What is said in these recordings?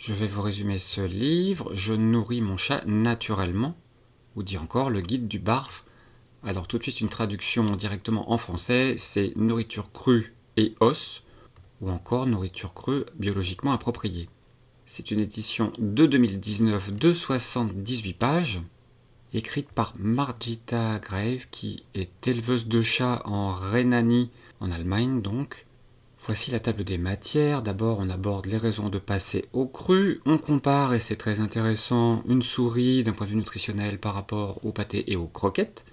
Je vais vous résumer ce livre, Je nourris mon chat naturellement, ou dit encore le guide du barf. Alors tout de suite une traduction directement en français, c'est nourriture crue et os, ou encore nourriture crue biologiquement appropriée. C'est une édition de 2019 de 78 pages, écrite par Margita Grave, qui est éleveuse de chats en Rhénanie, en Allemagne donc. Voici la table des matières. D'abord, on aborde les raisons de passer au cru. On compare, et c'est très intéressant, une souris d'un point de vue nutritionnel par rapport au pâté et aux croquettes.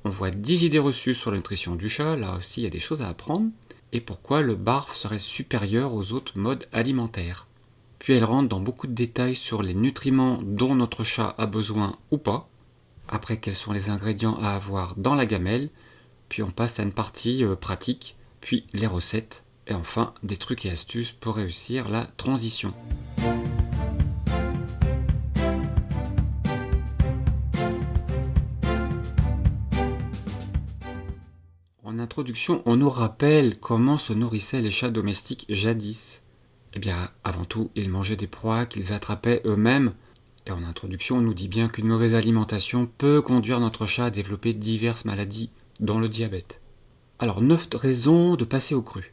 On voit 10 idées reçues sur la nutrition du chat. Là aussi, il y a des choses à apprendre. Et pourquoi le barf serait supérieur aux autres modes alimentaires. Puis elle rentre dans beaucoup de détails sur les nutriments dont notre chat a besoin ou pas. Après, quels sont les ingrédients à avoir dans la gamelle. Puis on passe à une partie pratique. Puis les recettes. Et enfin, des trucs et astuces pour réussir la transition. En introduction, on nous rappelle comment se nourrissaient les chats domestiques jadis. Eh bien, avant tout, ils mangeaient des proies qu'ils attrapaient eux-mêmes. Et en introduction, on nous dit bien qu'une mauvaise alimentation peut conduire notre chat à développer diverses maladies, dont le diabète. Alors, 9 raisons de passer au cru.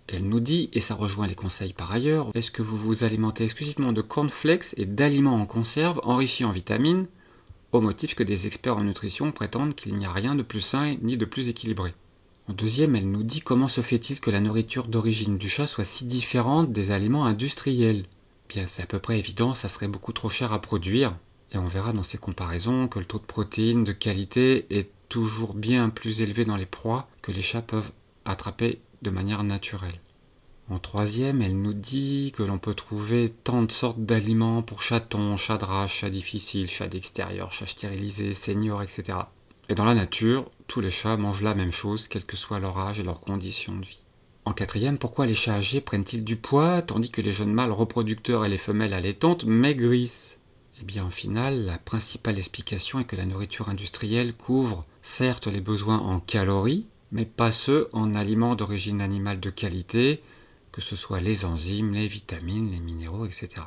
Elle nous dit, et ça rejoint les conseils par ailleurs, est-ce que vous vous alimentez exclusivement de cornflakes et d'aliments en conserve enrichis en vitamines, au motif que des experts en nutrition prétendent qu'il n'y a rien de plus sain ni de plus équilibré. En deuxième, elle nous dit comment se fait-il que la nourriture d'origine du chat soit si différente des aliments industriels. Bien, c'est à peu près évident, ça serait beaucoup trop cher à produire, et on verra dans ces comparaisons que le taux de protéines de qualité est toujours bien plus élevé dans les proies que les chats peuvent attraper de manière naturelle. En troisième, elle nous dit que l'on peut trouver tant de sortes d'aliments pour chatons, chats de race, chats difficiles, chats d'extérieur, chats stérilisés, seniors, etc. Et dans la nature, tous les chats mangent la même chose, quel que soit leur âge et leurs conditions de vie. En quatrième, pourquoi les chats âgés prennent-ils du poids, tandis que les jeunes mâles reproducteurs et les femelles allaitantes maigrissent ? Eh bien, en final, la principale explication est que la nourriture industrielle couvre certes les besoins en calories, mais pas ceux en aliments d'origine animale de qualité, que ce soit les enzymes, les vitamines, les minéraux, etc.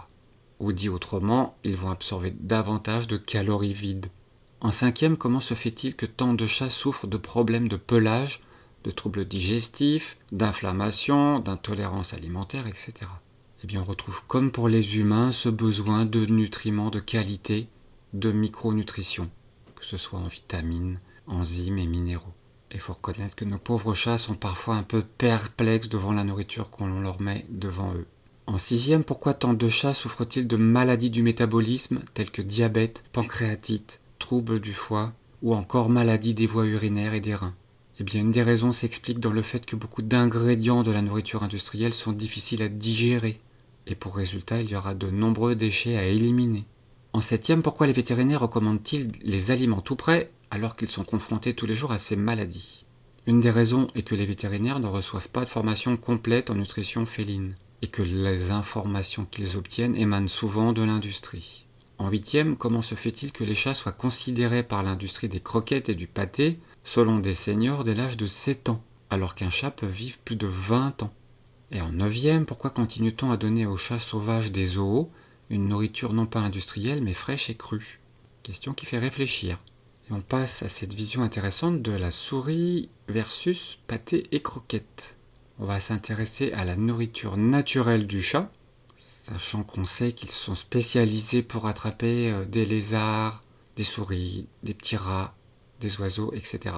Ou dit autrement, ils vont absorber davantage de calories vides. En cinquième, comment se fait-il que tant de chats souffrent de problèmes de pelage, de troubles digestifs, d'inflammation, d'intolérance alimentaire, etc. Eh bien, on retrouve comme pour les humains ce besoin de nutriments de qualité, de micronutrition, que ce soit en vitamines, enzymes et minéraux. Il faut reconnaître que nos pauvres chats sont parfois un peu perplexes devant la nourriture qu'on leur met devant eux. En sixième, pourquoi tant de chats souffrent-ils de maladies du métabolisme telles que diabète, pancréatite, troubles du foie ou encore maladies des voies urinaires et des reins? Eh bien, une des raisons s'explique dans le fait que beaucoup d'ingrédients de la nourriture industrielle sont difficiles à digérer. Et pour résultat, il y aura de nombreux déchets à éliminer. En septième, pourquoi les vétérinaires recommandent-ils les aliments tout prêts alors qu'ils sont confrontés tous les jours à ces maladies? Une des raisons est que les vétérinaires ne reçoivent pas de formation complète en nutrition féline, et que les informations qu'ils obtiennent émanent souvent de l'industrie. En huitième, comment se fait-il que les chats soient considérés par l'industrie des croquettes et du pâté selon des seniors dès l'âge de 7 ans, alors qu'un chat peut vivre plus de 20 ans? Et en neuvième, pourquoi continue-t-on à donner aux chats sauvages des zoos une nourriture non pas industrielle mais fraîche et crue? Question qui fait réfléchir. Et on passe à cette vision intéressante de la souris versus pâté et croquettes. On va s'intéresser à la nourriture naturelle du chat, sachant qu'on sait qu'ils sont spécialisés pour attraper des lézards, des souris, des petits rats, des oiseaux, etc.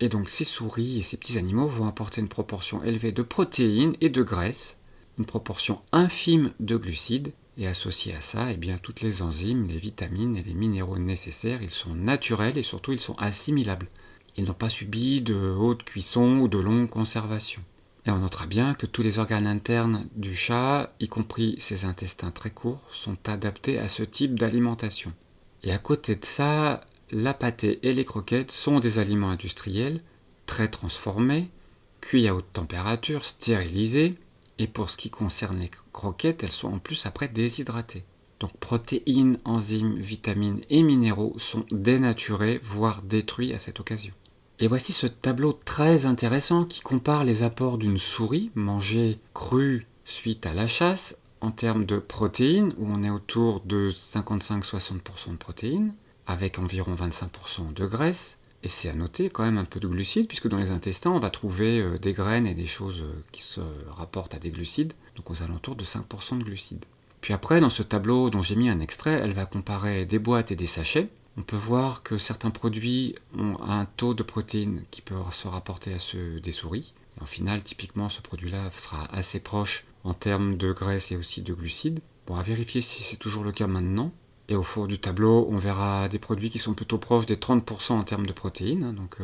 Et donc ces souris et ces petits animaux vont apporter une proportion élevée de protéines et de graisses, une proportion infime de glucides, et associé à ça, eh bien, toutes les enzymes, les vitamines et les minéraux nécessaires, ils sont naturels et surtout ils sont assimilables. Ils n'ont pas subi de haute cuisson ou de longue conservation. Et on notera bien que tous les organes internes du chat, y compris ses intestins très courts, sont adaptés à ce type d'alimentation. Et à côté de ça, la pâtée et les croquettes sont des aliments industriels, très transformés, cuits à haute température, stérilisés, et pour ce qui concerne les croquettes, elles sont en plus après déshydratées. Donc protéines, enzymes, vitamines et minéraux sont dénaturés, voire détruits à cette occasion. Et voici ce tableau très intéressant qui compare les apports d'une souris mangée crue suite à la chasse en termes de protéines, où on est autour de 55-60% de protéines, avec environ 25% de graisse. Et c'est à noter quand même un peu de glucides, puisque dans les intestins, on va trouver des graines et des choses qui se rapportent à des glucides, donc aux alentours de 5% de glucides. Puis après, dans ce tableau dont j'ai mis un extrait, elle va comparer des boîtes et des sachets. On peut voir que certains produits ont un taux de protéines qui peut se rapporter à ceux des souris. Et en final, typiquement, ce produit-là sera assez proche en termes de graisse et aussi de glucides. Bon, à vérifier si c'est toujours le cas maintenant. Et au fond du tableau, on verra des produits qui sont plutôt proches des 30% en termes de protéines. Donc,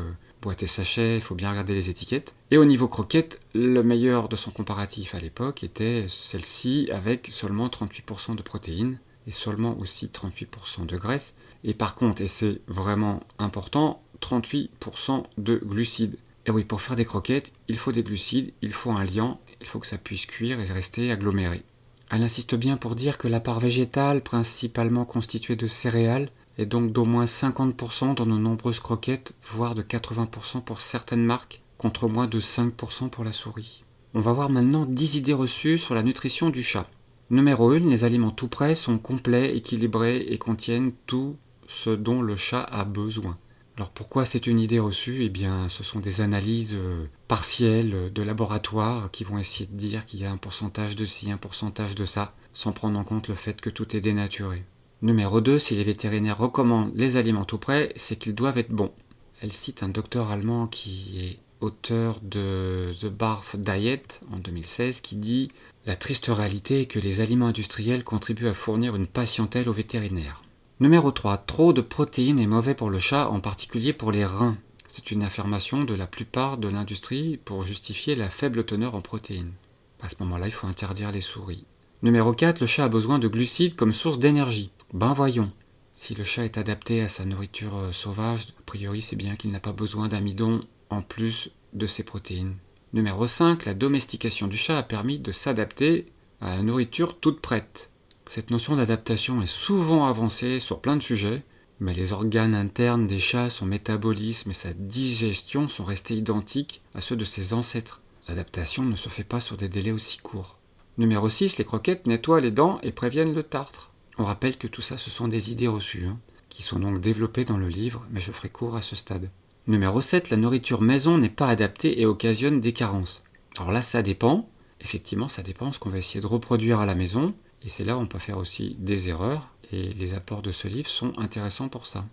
boîte et sachet, il faut bien regarder les étiquettes. Et au niveau croquette, le meilleur de son comparatif à l'époque était celle-ci avec seulement 38% de protéines et seulement aussi 38% de graisse. Et par contre, et c'est vraiment important, 38% de glucides. Et oui, pour faire des croquettes, il faut des glucides, il faut un liant, il faut que ça puisse cuire et rester aggloméré. Elle insiste bien pour dire que la part végétale, principalement constituée de céréales, est donc d'au moins 50% dans nos nombreuses croquettes, voire de 80% pour certaines marques, contre moins de 5% pour la souris. On va voir maintenant 10 idées reçues sur la nutrition du chat. Numéro 1, les aliments tout prêts sont complets, équilibrés et contiennent tout ce dont le chat a besoin. Alors pourquoi c'est une idée reçue ? Eh bien, ce sont des analyses partielles de laboratoire qui vont essayer de dire qu'il y a un pourcentage de ci, un pourcentage de ça, sans prendre en compte le fait que tout est dénaturé. Numéro 2, si les vétérinaires recommandent les aliments tout prêts, c'est qu'ils doivent être bons. Elle cite un docteur allemand qui est auteur de The Barf Diet en 2016 qui dit « La triste réalité est que les aliments industriels contribuent à fournir une patientèle aux vétérinaires ». Numéro 3. Trop de protéines est mauvais pour le chat, en particulier pour les reins. C'est une affirmation de la plupart de l'industrie pour justifier la faible teneur en protéines. À ce moment-là, il faut interdire les souris. Numéro 4. Le chat a besoin de glucides comme source d'énergie. Ben voyons. Si le chat est adapté à sa nourriture sauvage, a priori c'est bien qu'il n'a pas besoin d'amidon en plus de ses protéines. Numéro 5. La domestication du chat a permis de s'adapter à la nourriture toute prête. Cette notion d'adaptation est souvent avancée sur plein de sujets, mais les organes internes des chats, son métabolisme et sa digestion sont restés identiques à ceux de ses ancêtres. L'adaptation ne se fait pas sur des délais aussi courts. Numéro 6, les croquettes nettoient les dents et préviennent le tartre. On rappelle que tout ça, ce sont des idées reçues, qui sont donc développées dans le livre, mais je ferai court à ce stade. Numéro 7, la nourriture maison n'est pas adaptée et occasionne des carences. Alors là, ça dépend. Effectivement, ça dépend de ce qu'on va essayer de reproduire à la maison. Et c'est là où on peut faire aussi des erreurs, et les apports de ce livre sont intéressants pour ça.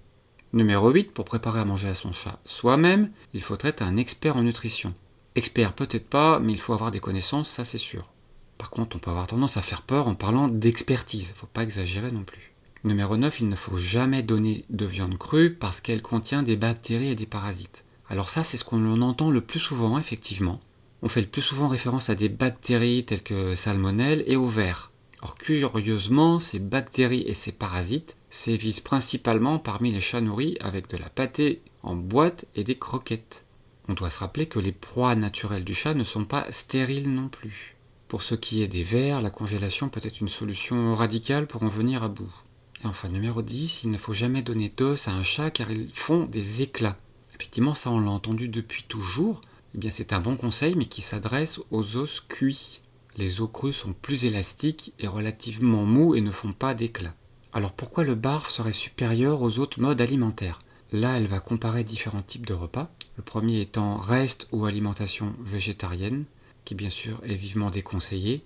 Numéro 8, pour préparer à manger à son chat soi-même, il faudrait être un expert en nutrition. Expert peut-être pas, mais il faut avoir des connaissances, ça c'est sûr. Par contre, on peut avoir tendance à faire peur en parlant d'expertise, faut pas exagérer non plus. Numéro 9, il ne faut jamais donner de viande crue parce qu'elle contient des bactéries et des parasites. Alors ça, c'est ce qu'on entend le plus souvent, effectivement. On fait le plus souvent référence à des bactéries telles que salmonelle et au ver. Or, curieusement, ces bactéries et ces parasites sévissent principalement parmi les chats nourris avec de la pâtée en boîte et des croquettes. On doit se rappeler que les proies naturelles du chat ne sont pas stériles non plus. Pour ce qui est des vers, la congélation peut être une solution radicale pour en venir à bout. Et enfin, numéro 10, il ne faut jamais donner d'os à un chat car ils font des éclats. Effectivement, ça on l'a entendu depuis toujours. Eh bien, c'est un bon conseil, mais qui s'adresse aux os cuits. Les os crus sont plus élastiques et relativement mous et ne font pas d'éclat. Alors pourquoi le barf serait supérieur aux autres modes alimentaires ? Là, elle va comparer différents types de repas. Le premier étant reste ou alimentation végétarienne, qui bien sûr est vivement déconseillée.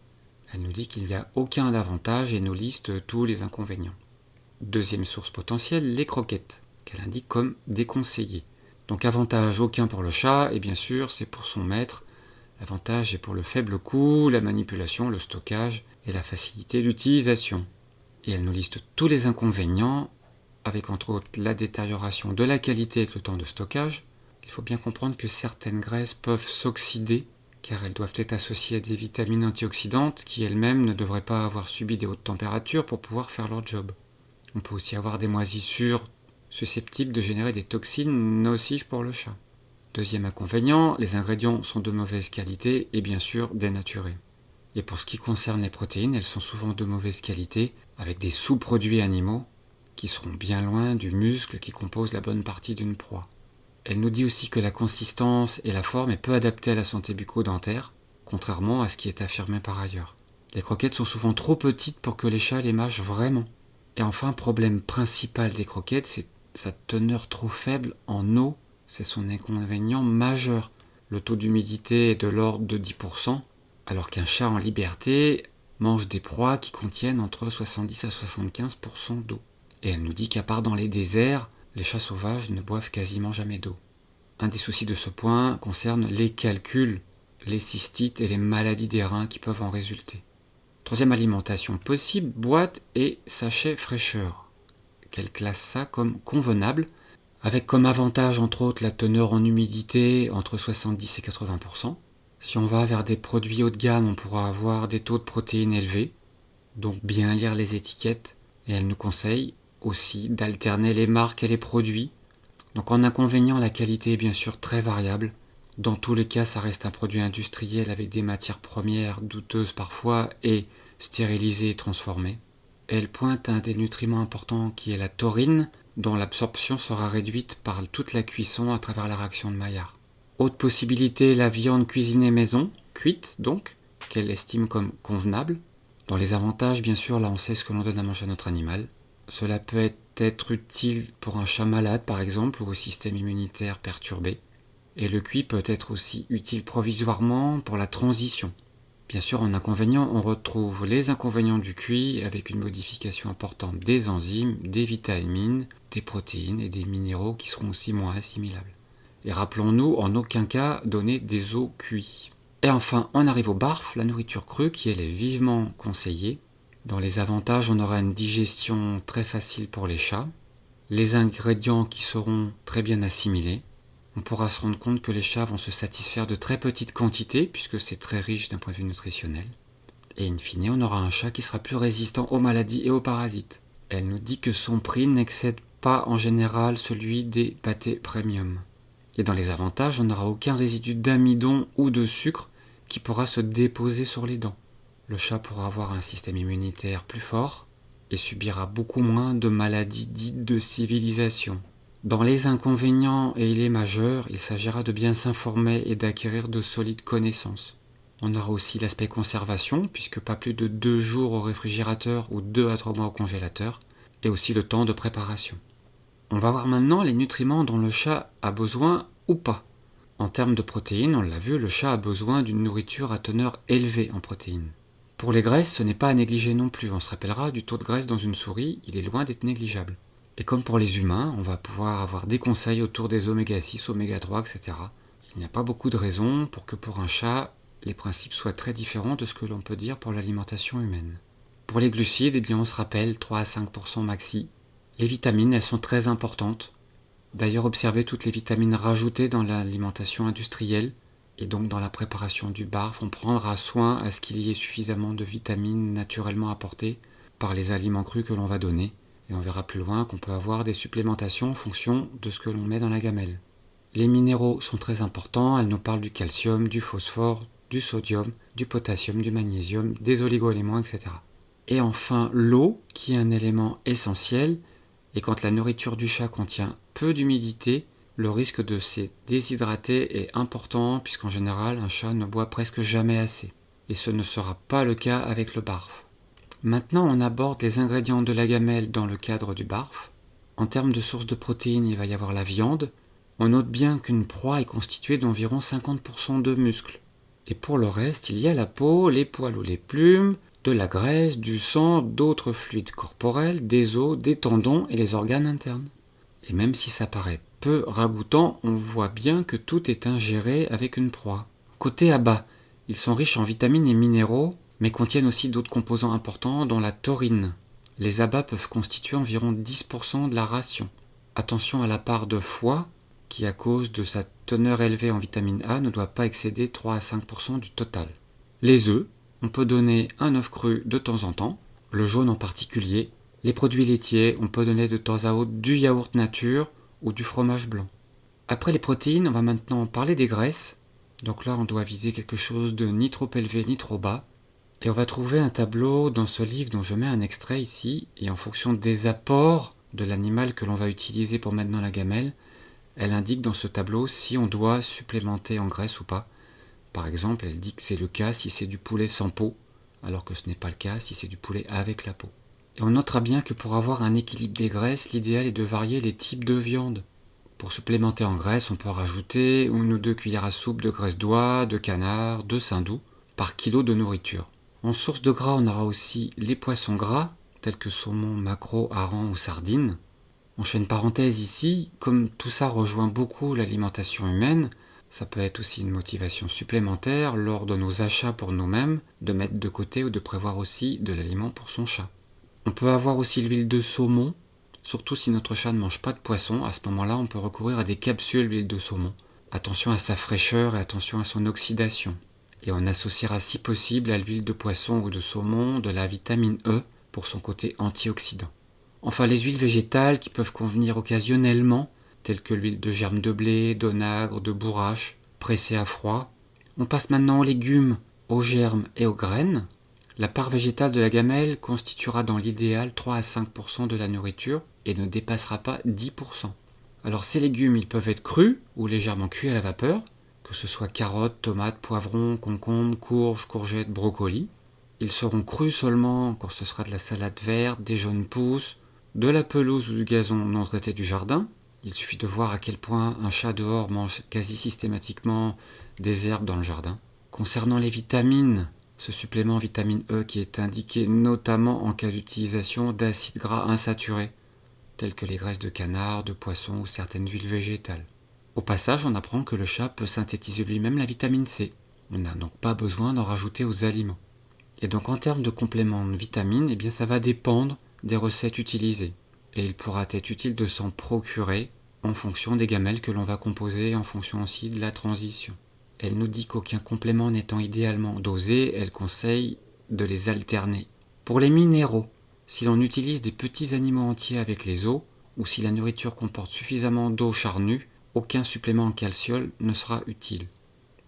Elle nous dit qu'il n'y a aucun avantage et nous liste tous les inconvénients. Deuxième source potentielle, les croquettes, qu'elle indique comme déconseillées. Donc avantage aucun pour le chat, et bien sûr c'est pour son maître. L'avantage est pour le faible coût, la manipulation, le stockage et la facilité d'utilisation. Et elle nous liste tous les inconvénients, avec entre autres la détérioration de la qualité avec le temps de stockage. Il faut bien comprendre que certaines graisses peuvent s'oxyder, car elles doivent être associées à des vitamines antioxydantes qui elles-mêmes ne devraient pas avoir subi des hautes températures pour pouvoir faire leur job. On peut aussi avoir des moisissures susceptibles de générer des toxines nocives pour le chat. Deuxième inconvénient, les ingrédients sont de mauvaise qualité et bien sûr dénaturés. Et pour ce qui concerne les protéines, elles sont souvent de mauvaise qualité, avec des sous-produits animaux qui seront bien loin du muscle qui compose la bonne partie d'une proie. Elle nous dit aussi que la consistance et la forme est peu adaptée à la santé bucco-dentaire, contrairement à ce qui est affirmé par ailleurs. Les croquettes sont souvent trop petites pour que les chats les mâchent vraiment. Et enfin, problème principal des croquettes, c'est sa teneur trop faible en eau. C'est son inconvénient majeur. Le taux d'humidité est de l'ordre de 10%, alors qu'un chat en liberté mange des proies qui contiennent entre 70 à 75% d'eau. Et elle nous dit qu'à part dans les déserts, les chats sauvages ne boivent quasiment jamais d'eau. Un des soucis de ce point concerne les calculs, les cystites et les maladies des reins qui peuvent en résulter. Troisième alimentation possible, boîte et sachet fraîcheur. Qu'elle classe ça comme convenable, avec comme avantage entre autres la teneur en humidité entre 70 et 80%. Si on va vers des produits haut de gamme, on pourra avoir des taux de protéines élevés, donc bien lire les étiquettes, et elle nous conseille aussi d'alterner les marques et les produits. Donc en inconvénient, la qualité est bien sûr très variable. Dans tous les cas, ça reste un produit industriel avec des matières premières douteuses parfois et stérilisées et transformées. Elle pointe un des nutriments importants qui est la taurine, dont l'absorption sera réduite par toute la cuisson à travers la réaction de Maillard. Autre possibilité, la viande cuisinée maison, cuite donc, qu'elle estime comme convenable. Dans les avantages, bien sûr, là on sait ce que l'on donne à manger à notre animal. Cela peut être utile pour un chat malade par exemple ou au système immunitaire perturbé. Et le cuit peut être aussi utile provisoirement pour la transition. Bien sûr, en inconvénient, on retrouve les inconvénients du cuit avec une modification importante des enzymes, des vitamines, des protéines et des minéraux qui seront aussi moins assimilables. Et rappelons-nous, en aucun cas donner des os cuits. Et enfin, on arrive au barf, la nourriture crue qui elle est vivement conseillée. Dans les avantages, on aura une digestion très facile pour les chats, les ingrédients qui seront très bien assimilés. On pourra se rendre compte que les chats vont se satisfaire de très petites quantités, puisque c'est très riche d'un point de vue nutritionnel. Et in fine, on aura un chat qui sera plus résistant aux maladies et aux parasites. Elle nous dit que son prix n'excède pas en général celui des pâtés premium. Et dans les avantages, on n'aura aucun résidu d'amidon ou de sucre qui pourra se déposer sur les dents. Le chat pourra avoir un système immunitaire plus fort et subira beaucoup moins de maladies dites de civilisation. Dans les inconvénients et les majeurs, il s'agira de bien s'informer et d'acquérir de solides connaissances. On aura aussi l'aspect conservation, puisque pas plus de 2 jours au réfrigérateur ou 2 à 3 mois au congélateur, et aussi le temps de préparation. On va voir maintenant les nutriments dont le chat a besoin ou pas. En termes de protéines, on l'a vu, le chat a besoin d'une nourriture à teneur élevée en protéines. Pour les graisses, ce n'est pas à négliger non plus. On se rappellera du taux de graisse dans une souris, il est loin d'être négligeable. Et comme pour les humains, on va pouvoir avoir des conseils autour des oméga 6, oméga 3, etc. Il n'y a pas beaucoup de raisons pour que pour un chat, les principes soient très différents de ce que l'on peut dire pour l'alimentation humaine. Pour les glucides, eh bien on se rappelle 3 à 5% maxi. Les vitamines, elles sont très importantes. D'ailleurs, observez toutes les vitamines rajoutées dans l'alimentation industrielle et donc dans la préparation du barf. On prendra soin à ce qu'il y ait suffisamment de vitamines naturellement apportées par les aliments crus que l'on va donner. Et on verra plus loin qu'on peut avoir des supplémentations en fonction de ce que l'on met dans la gamelle. Les minéraux sont très importants, elles nous parlent du calcium, du phosphore, du sodium, du potassium, du magnésium, des oligo-éléments, etc. Et enfin l'eau, qui est un élément essentiel, et quand la nourriture du chat contient peu d'humidité, le risque de se déshydrater est important, puisqu'en général un chat ne boit presque jamais assez. Et ce ne sera pas le cas avec le barf. Maintenant, on aborde les ingrédients de la gamelle dans le cadre du barf. En termes de sources de protéines, il va y avoir la viande. On note bien qu'une proie est constituée d'environ 50% de muscles. Et pour le reste, il y a la peau, les poils ou les plumes, de la graisse, du sang, d'autres fluides corporels, des os, des tendons et les organes internes. Et même si ça paraît peu ragoûtant, on voit bien que tout est ingéré avec une proie. Côté abats, ils sont riches en vitamines et minéraux, mais contiennent aussi d'autres composants importants dont la taurine. Les abats peuvent constituer environ 10% de la ration. Attention à la part de foie, qui à cause de sa teneur élevée en vitamine A ne doit pas excéder 3 à 5% du total. Les œufs, on peut donner un œuf cru de temps en temps, le jaune en particulier. Les produits laitiers, on peut donner de temps à autre du yaourt nature ou du fromage blanc. Après les protéines, on va maintenant parler des graisses. Donc là, on doit viser quelque chose de ni trop élevé ni trop bas. Et on va trouver un tableau dans ce livre dont je mets un extrait ici, et en fonction des apports de l'animal que l'on va utiliser pour mettre dans la gamelle, elle indique dans ce tableau si on doit supplémenter en graisse ou pas. Par exemple, elle dit que c'est le cas si c'est du poulet sans peau, alors que ce n'est pas le cas si c'est du poulet avec la peau. Et on notera bien que pour avoir un équilibre des graisses, l'idéal est de varier les types de viande. Pour supplémenter en graisse, on peut rajouter 1 ou 2 cuillères à soupe de graisse d'oie, de canard, de saindoux par kilo de nourriture. En source de gras, on aura aussi les poissons gras, tels que saumon, maquereau, hareng ou sardines. On fait une parenthèse ici, comme tout ça rejoint beaucoup l'alimentation humaine, ça peut être aussi une motivation supplémentaire lors de nos achats pour nous-mêmes, de mettre de côté ou de prévoir aussi de l'aliment pour son chat. On peut avoir aussi l'huile de saumon, surtout si notre chat ne mange pas de poisson, à ce moment-là on peut recourir à des capsules d'huile de saumon. Attention à sa fraîcheur et attention à son oxydation. Et on associera si possible à l'huile de poisson ou de saumon de la vitamine E pour son côté antioxydant. Enfin les huiles végétales qui peuvent convenir occasionnellement, telles que l'huile de germe de blé, d'onagre, de bourrache, pressée à froid. On passe maintenant aux légumes, aux germes et aux graines. La part végétale de la gamelle constituera dans l'idéal 3 à 5% de la nourriture et ne dépassera pas 10%. Alors ces légumes, ils peuvent être crus ou légèrement cuits à la vapeur, que ce soit carottes, tomates, poivrons, concombres, courges, courgettes, brocolis. Ils seront crus seulement quand ce sera de la salade verte, des jaunes pousses, de la pelouse ou du gazon non traité du jardin. Il suffit de voir à quel point un chat dehors mange quasi systématiquement des herbes dans le jardin. Concernant les vitamines, ce supplément vitamine E qui est indiqué notamment en cas d'utilisation d'acides gras insaturés, tels que les graisses de canard, de poisson ou certaines huiles végétales. Au passage, on apprend que le chat peut synthétiser lui-même la vitamine C. On n'a donc pas besoin d'en rajouter aux aliments. Et donc en termes de compléments de vitamines, eh bien ça va dépendre des recettes utilisées. Et il pourra être utile de s'en procurer en fonction des gamelles que l'on va composer, en fonction aussi de la transition. Elle nous dit qu'aucun complément n'étant idéalement dosé, elle conseille de les alterner. Pour les minéraux, si l'on utilise des petits animaux entiers avec les os, ou si la nourriture comporte suffisamment d'eau charnue, aucun supplément en calcium ne sera utile.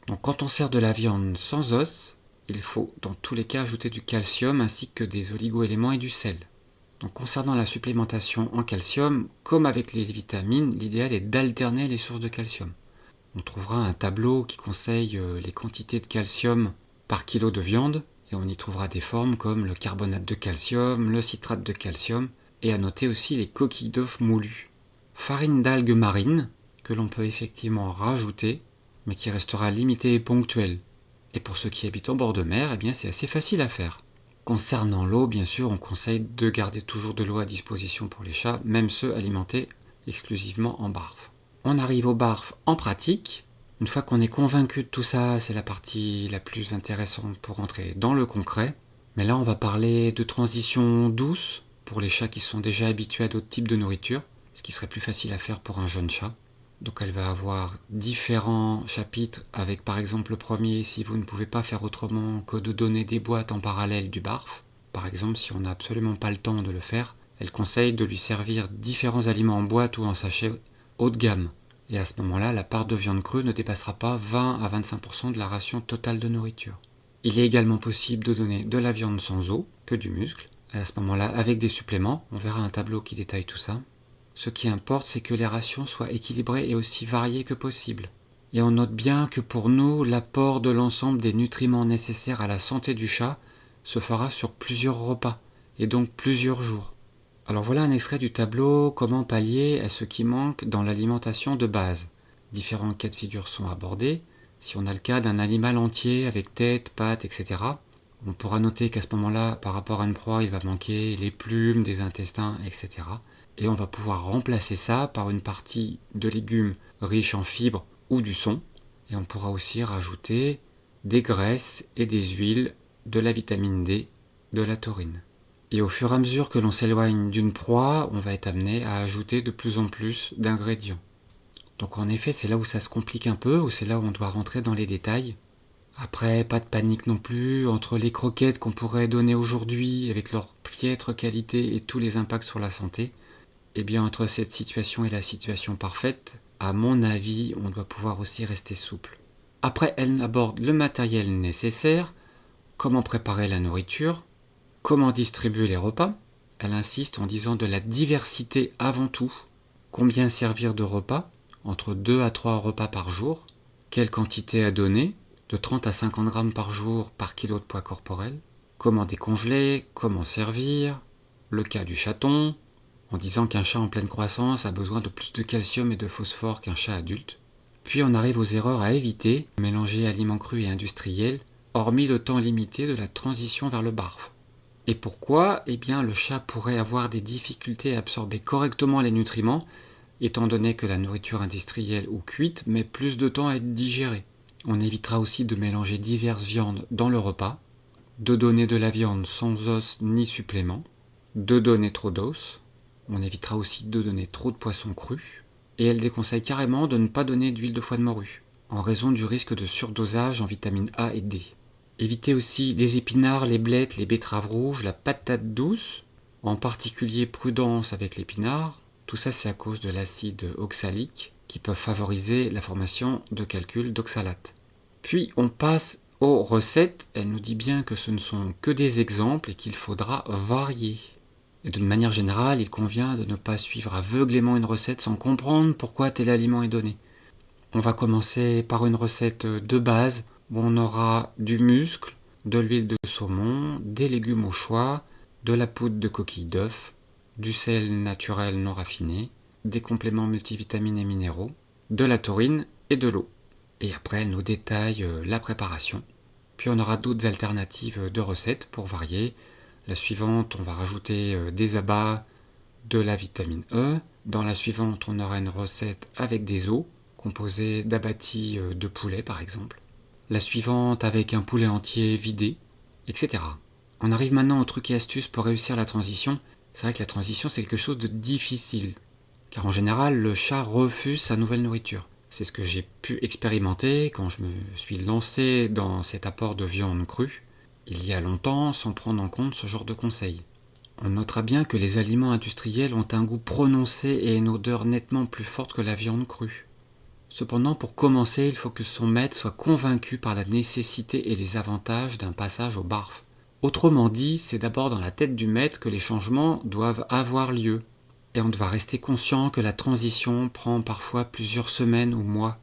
Donc quand on sert de la viande sans os, il faut dans tous les cas ajouter du calcium ainsi que des oligo-éléments et du sel. Donc concernant la supplémentation en calcium, comme avec les vitamines, l'idéal est d'alterner les sources de calcium. On trouvera un tableau qui conseille les quantités de calcium par kilo de viande, et on y trouvera des formes comme le carbonate de calcium, le citrate de calcium, et à noter aussi les coquilles d'œufs moulues. Farine d'algues marines, que l'on peut effectivement rajouter, mais qui restera limitée et ponctuelle. Et pour ceux qui habitent en bord de mer, eh bien c'est assez facile à faire. Concernant l'eau, bien sûr, on conseille de garder toujours de l'eau à disposition pour les chats, même ceux alimentés exclusivement en barf. On arrive au barf en pratique. Une fois qu'on est convaincu de tout ça, c'est la partie la plus intéressante pour entrer dans le concret. Mais là, on va parler de transition douce pour les chats qui sont déjà habitués à d'autres types de nourriture, ce qui serait plus facile à faire pour un jeune chat. Donc elle va avoir différents chapitres avec par exemple le premier si vous ne pouvez pas faire autrement que de donner des boîtes en parallèle du barf. Par exemple si on n'a absolument pas le temps de le faire, elle conseille de lui servir différents aliments en boîte ou en sachet haut de gamme. Et à ce moment-là, la part de viande crue ne dépassera pas 20 à 25% de la ration totale de nourriture. Il est également possible de donner de la viande sans os, que du muscle. Et à ce moment-là, avec des suppléments, on verra un tableau qui détaille tout ça. Ce qui importe, c'est que les rations soient équilibrées et aussi variées que possible. Et on note bien que pour nous, l'apport de l'ensemble des nutriments nécessaires à la santé du chat se fera sur plusieurs repas, et donc plusieurs jours. Alors voilà un extrait du tableau comment pallier à ce qui manque dans l'alimentation de base. Différents cas de figure sont abordés. Si on a le cas d'un animal entier avec tête, pattes, etc., on pourra noter qu'à ce moment-là, par rapport à une proie, il va manquer les plumes, des intestins, etc. Et on va pouvoir remplacer ça par une partie de légumes riches en fibres ou du son. Et on pourra aussi rajouter des graisses et des huiles, de la vitamine D, de la taurine. Et au fur et à mesure que l'on s'éloigne d'une proie, on va être amené à ajouter de plus en plus d'ingrédients. Donc en effet, c'est là où ça se complique un peu, où c'est là où on doit rentrer dans les détails. Après, pas de panique non plus, entre les croquettes qu'on pourrait donner aujourd'hui avec leur piètre qualité et tous les impacts sur la santé, eh bien entre cette situation et la situation parfaite, à mon avis, on doit pouvoir aussi rester souple. Après, elle aborde le matériel nécessaire, comment préparer la nourriture, comment distribuer les repas. Elle insiste en disant de la diversité avant tout. Combien servir de repas, entre 2 à 3 repas par jour, quelle quantité à donner, de 30 à 50 grammes par jour par kilo de poids corporel. comment décongeler, comment servir, le cas du chaton, en disant qu'un chat en pleine croissance a besoin de plus de calcium et de phosphore qu'un chat adulte. Puis on arrive aux erreurs à éviter, mélanger aliments crus et industriels, hormis le temps limité de la transition vers le barf. Et pourquoi ? Eh bien, le chat pourrait avoir des difficultés à absorber correctement les nutriments, étant donné que la nourriture industrielle ou cuite met plus de temps à être digérée. On évitera aussi de mélanger diverses viandes dans le repas, de donner de la viande sans os ni suppléments, de donner trop d'os. On évitera aussi de donner trop de poissons crus. Et elle déconseille carrément de ne pas donner d'huile de foie de morue, en raison du risque de surdosage en vitamines A et D. Évitez aussi les épinards, les blettes, les betteraves rouges, la patate douce, en particulier prudence avec l'épinard. Tout ça c'est à cause de l'acide oxalique qui peut favoriser la formation de calculs d'oxalate. Puis on passe aux recettes. Elle nous dit bien que ce ne sont que des exemples et qu'il faudra varier. Et d'une manière générale, il convient de ne pas suivre aveuglément une recette sans comprendre pourquoi tel aliment est donné. On va commencer par une recette de base où on aura du muscle, de l'huile de saumon, des légumes au choix, de la poudre de coquille d'œuf, du sel naturel non raffiné, des compléments multivitamines et minéraux, de la taurine et de l'eau. Et après, elle nous détaille la préparation. Puis on aura d'autres alternatives de recettes pour varier. La suivante, on va rajouter des abats, de la vitamine E. Dans la suivante, on aura une recette avec des os, composée d'abattis de poulet par exemple. La suivante avec un poulet entier vidé, etc. On arrive maintenant aux trucs et astuces pour réussir la transition. C'est vrai que la transition, c'est quelque chose de difficile, car en général, le chat refuse sa nouvelle nourriture. C'est ce que j'ai pu expérimenter quand je me suis lancé dans cet apport de viande crue, il y a longtemps, sans prendre en compte ce genre de conseils. On notera bien que les aliments industriels ont un goût prononcé et une odeur nettement plus forte que la viande crue. Cependant, pour commencer, il faut que son maître soit convaincu par la nécessité et les avantages d'un passage au barf. Autrement dit, c'est d'abord dans la tête du maître que les changements doivent avoir lieu. Et on doit rester conscient que la transition prend parfois plusieurs semaines ou mois.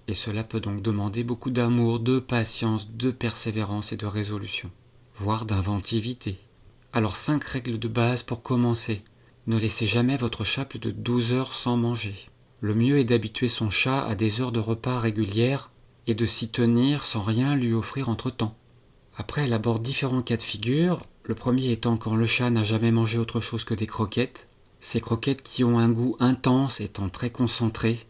Et cela peut donc demander beaucoup d'amour, de patience, de persévérance et de résolution, voire d'inventivité. Alors 5 règles de base pour commencer. Ne laissez jamais votre chat plus de 12 heures sans manger. Le mieux est d'habituer son chat à des heures de repas régulières et de s'y tenir sans rien lui offrir entre-temps. Après, elle aborde différents cas de figure. Le premier étant quand le chat n'a jamais mangé autre chose que des croquettes. Ces croquettes qui ont un goût intense étant très concentré.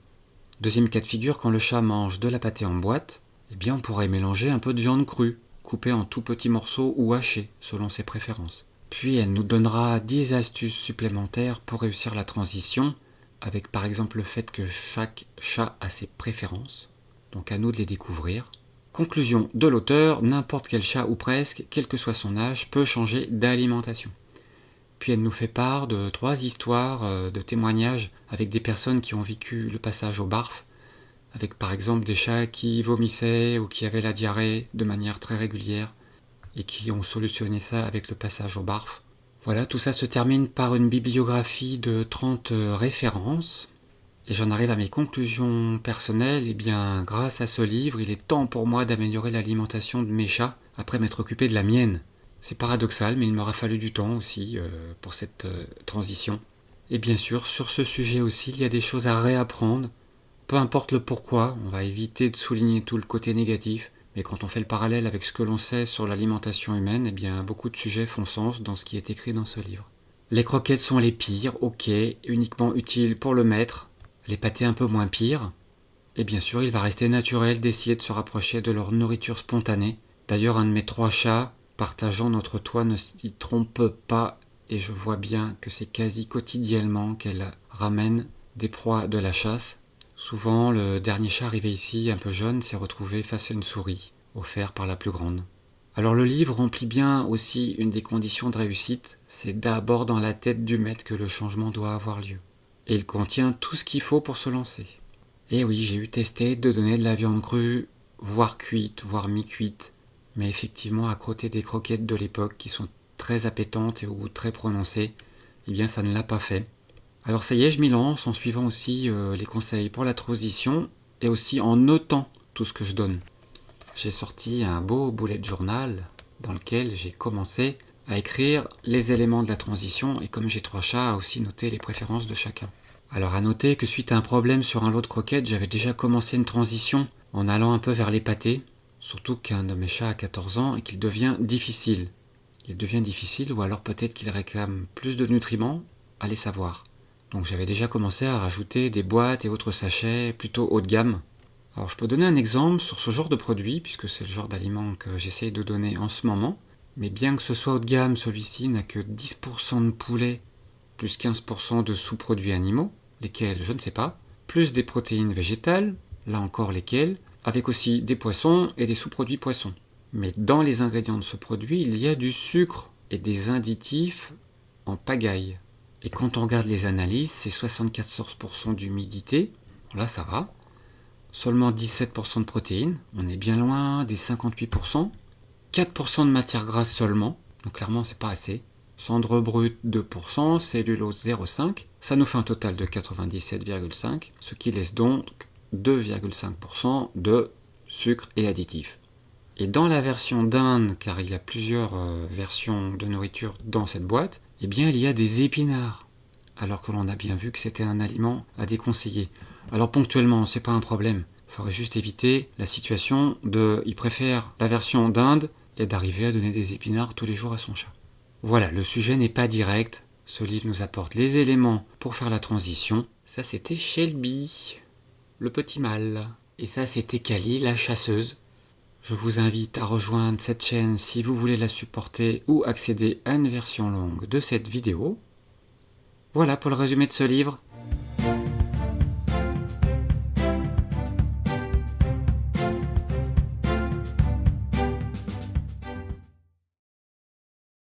Deuxième cas de figure, quand le chat mange de la pâtée en boîte, eh bien on pourrait mélanger un peu de viande crue, coupée en tout petits morceaux ou hachée, selon ses préférences. Puis elle nous donnera 10 astuces supplémentaires pour réussir la transition, avec par exemple le fait que chaque chat a ses préférences, donc à nous de les découvrir. Conclusion de l'auteur, n'importe quel chat ou presque, quel que soit son âge, peut changer d'alimentation. Puis elle nous fait part de 3 histoires de témoignages avec des personnes qui ont vécu le passage au barf, avec par exemple des chats qui vomissaient ou qui avaient la diarrhée de manière très régulière et qui ont solutionné ça avec le passage au barf. Voilà, tout ça se termine par une bibliographie de 30 références. Et j'en arrive à mes conclusions personnelles. Eh bien, grâce à ce livre, il est temps pour moi d'améliorer l'alimentation de mes chats après m'être occupé de la mienne. C'est paradoxal, mais il m'aura fallu du temps aussi pour cette transition. Et bien sûr, sur ce sujet aussi, il y a des choses à réapprendre. Peu importe le pourquoi, on va éviter de souligner tout le côté négatif. Mais quand on fait le parallèle avec ce que l'on sait sur l'alimentation humaine, eh bien, beaucoup de sujets font sens dans ce qui est écrit dans ce livre. Les croquettes sont les pires, ok, uniquement utiles pour le maître. Les pâtés un peu moins pires. Et bien sûr, il va rester naturel d'essayer de se rapprocher de leur nourriture spontanée. D'ailleurs, un de mes 3 chats, partageant notre toit, ne s'y trompe pas, et je vois bien que c'est quasi quotidiennement qu'elle ramène des proies de la chasse. Souvent, le dernier chat arrivé ici, un peu jeune, s'est retrouvé face à une souris, offerte par la plus grande. Alors le livre remplit bien aussi une des conditions de réussite, c'est d'abord dans la tête du maître que le changement doit avoir lieu. Et il contient tout ce qu'il faut pour se lancer. Et oui, j'ai eu testé de donner de la viande crue, voire cuite, voire mi-cuite, mais effectivement, à côté des croquettes de l'époque qui sont très appétantes et au goût très prononcé, eh bien ça ne l'a pas fait. Alors ça y est, je m'y lance en suivant aussi les conseils pour la transition et aussi en notant tout ce que je donne. J'ai sorti un beau bullet journal dans lequel j'ai commencé à écrire les éléments de la transition et comme j'ai 3 chats, à aussi noter les préférences de chacun. Alors à noter que suite à un problème sur un lot de croquettes, j'avais déjà commencé une transition en allant un peu vers les pâtés, surtout qu'un de mes chats a 14 ans et qu'il devient difficile. Il devient difficile ou alors peut-être qu'il réclame plus de nutriments, allez savoir. Donc j'avais déjà commencé à rajouter des boîtes et autres sachets plutôt haut de gamme. Alors je peux donner un exemple sur ce genre de produit, puisque c'est le genre d'aliment que j'essaye de donner en ce moment. Mais bien que ce soit haut de gamme, celui-ci n'a que 10% de poulet, plus 15% de sous-produits animaux, lesquels je ne sais pas, plus des protéines végétales, là encore lesquelles, avec aussi des poissons et des sous-produits poissons. Mais dans les ingrédients de ce produit, il y a du sucre et des additifs en pagaille. Et quand on regarde les analyses, c'est 74% d'humidité, là ça va, seulement 17% de protéines, on est bien loin des 58%, 4% de matière grasse seulement, donc clairement c'est pas assez, cendre brute 2%, cellulose 0,5%, ça nous fait un total de 97,5%, ce qui laisse donc 2,5% de sucre et additifs. Et dans la version d'Inde, car il y a plusieurs versions de nourriture dans cette boîte, eh bien il y a des épinards, alors que l'on a bien vu que c'était un aliment à déconseiller. Alors ponctuellement, c'est pas un problème, il faudrait juste éviter la situation de il préfère la version d'Inde et d'arriver à donner des épinards tous les jours à son chat. Voilà, le sujet n'est pas direct, ce livre nous apporte les éléments pour faire la transition. Ça c'était Shelby, le petit mâle, et ça c'était Kali, la chasseuse. Je vous invite à rejoindre cette chaîne si vous voulez la supporter ou accéder à une version longue de cette vidéo. Voilà pour le résumé de ce livre.